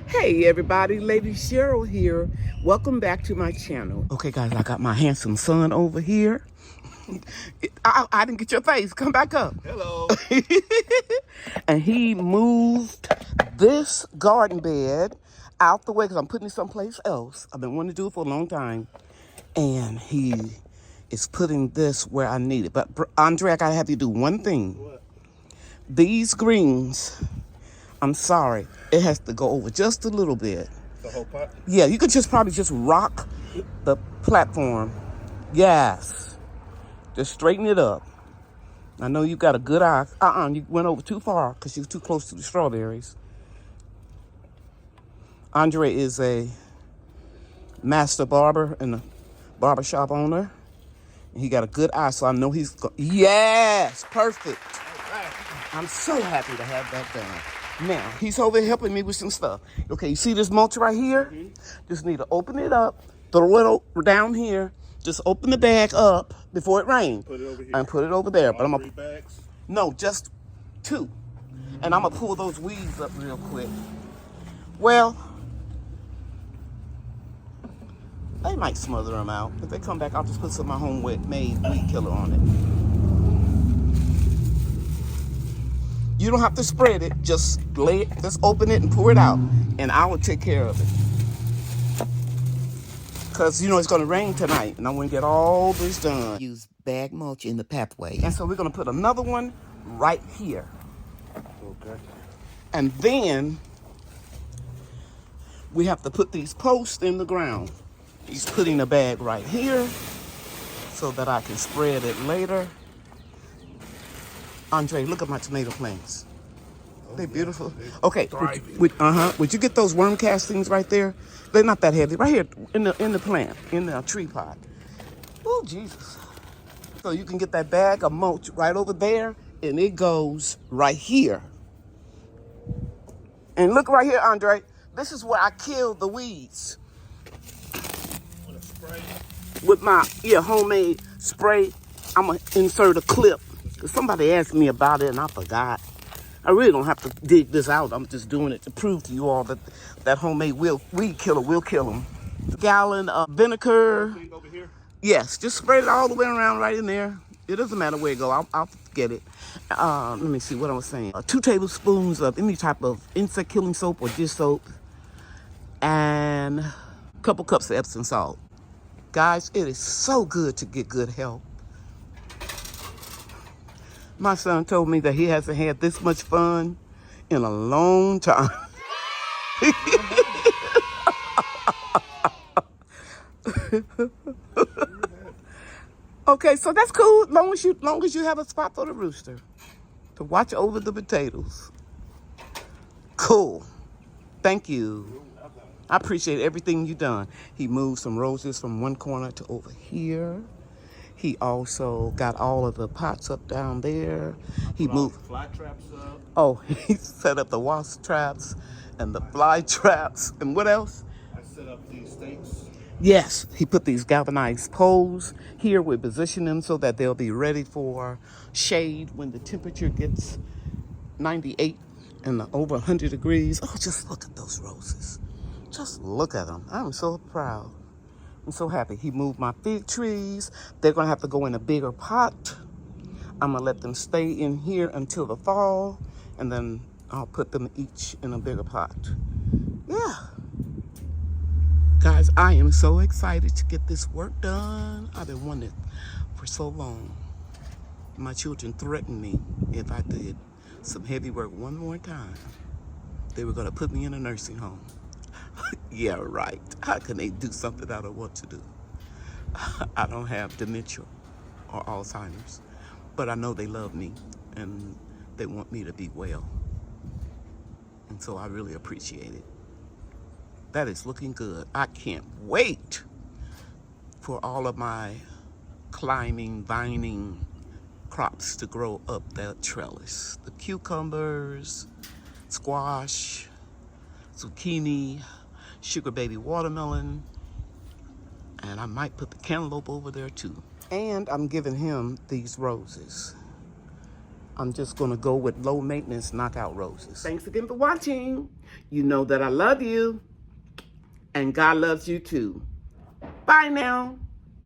Hey everybody, Lady Cheryl here. Welcome back to my channel. Okay guys, I got my handsome son over here. I didn't get your face. Come back up. Hello. And he moved this garden bed out the way because I'm putting it someplace else. I've been wanting to do it for a long time. And he is putting this where I need it. But Andre, I gotta have you do one thing. What? These greens, I'm sorry, it has to go over just a little bit. The whole pot? Yeah, you could probably just rock the platform. Yes. Just straighten it up. I know you got a good eye. You went over too far because you were too close to the strawberries. Andre is a master barber and a barbershop owner. And he got a good eye, so I know he's... Yes, perfect. I'm so happy to have that done. Now, he's over here helping me with some stuff. Okay, you see this mulch right here? Mm-hmm. Just need to open it up, throw it down here. Just open the bag up before it rains. Put it over here. And put it over there. All but I'm 3 bags? No, just 2. And I'm going to pull those weeds up real quick. Well, they might smother them out. If they come back, I'll just put some of my homemade weed killer on it. You don't have to spread it. Just lay it, just open it and pour it out. And I will take care of it. Because, you know, it's going to rain tonight. And I want to get all this done. Use bag mulch in the pathway. And so we're going to put another one right here. Okay. And then we have to put these posts in the ground. He's putting a bag right here so that I can spread it later. Andre, look at my tomato plants. They're beautiful. Okay, would you get those worm castings right there? They're not that heavy. Right here in the plant, in the tree pot. Oh, Jesus. So you can get that bag of mulch right over there, and it goes right here. And look right here, Andre. This is where I killed the weeds. With a spray? With my homemade spray. I'm going to insert a clip. Because somebody asked me about it, and I forgot. I really don't have to dig this out. I'm just doing it to prove to you all that that homemade weed killer will kill them. A gallon of vinegar. Over here? Yes, just spread it all the way around right in there. It doesn't matter where it goes. I'll get it. Let me see what I was saying. 2 tablespoons of any type of insect killing soap or dish soap. And a couple cups of Epsom salt. Guys, it is so good to get good help. My son told me that he hasn't had this much fun in a long time. Okay, so that's cool. Long as you have a spot for the rooster to watch over the potatoes. Cool. Thank you. I appreciate everything you've done. He moved some roses from one corner to over here. He also got all of the pots up down there. He moved fly traps up. Oh, he set up the wasp traps and the fly traps. And what else? I set up these stakes. Yes, he put these galvanized poles here. We position them so that they'll be ready for shade when the temperature gets 98 and over 100 degrees. Oh, just look at those roses. Just look at them. I'm so proud. I'm so happy. He moved my fig trees. They're going to have to go in a bigger pot. I'm going to let them stay in here until the fall. And then I'll put them each in a bigger pot. Yeah. Guys, I am so excited to get this work done. I've been wanting it for so long. My children threatened me if I did some heavy work one more time. They were going to put me in a nursing home. Yeah, right. How can they do something I don't want to do? I don't have dementia or Alzheimer's, but I know they love me and they want me to be well. And so I really appreciate it. That is looking good. I can't wait for all of my climbing, vining crops to grow up that trellis. The cucumbers, squash, zucchini, sugar baby watermelon, and I might put the cantaloupe over there too. And I'm giving him these roses. I'm just going to go with low maintenance knockout roses. Thanks again for watching. You know that I love you, and God loves you too. Bye now.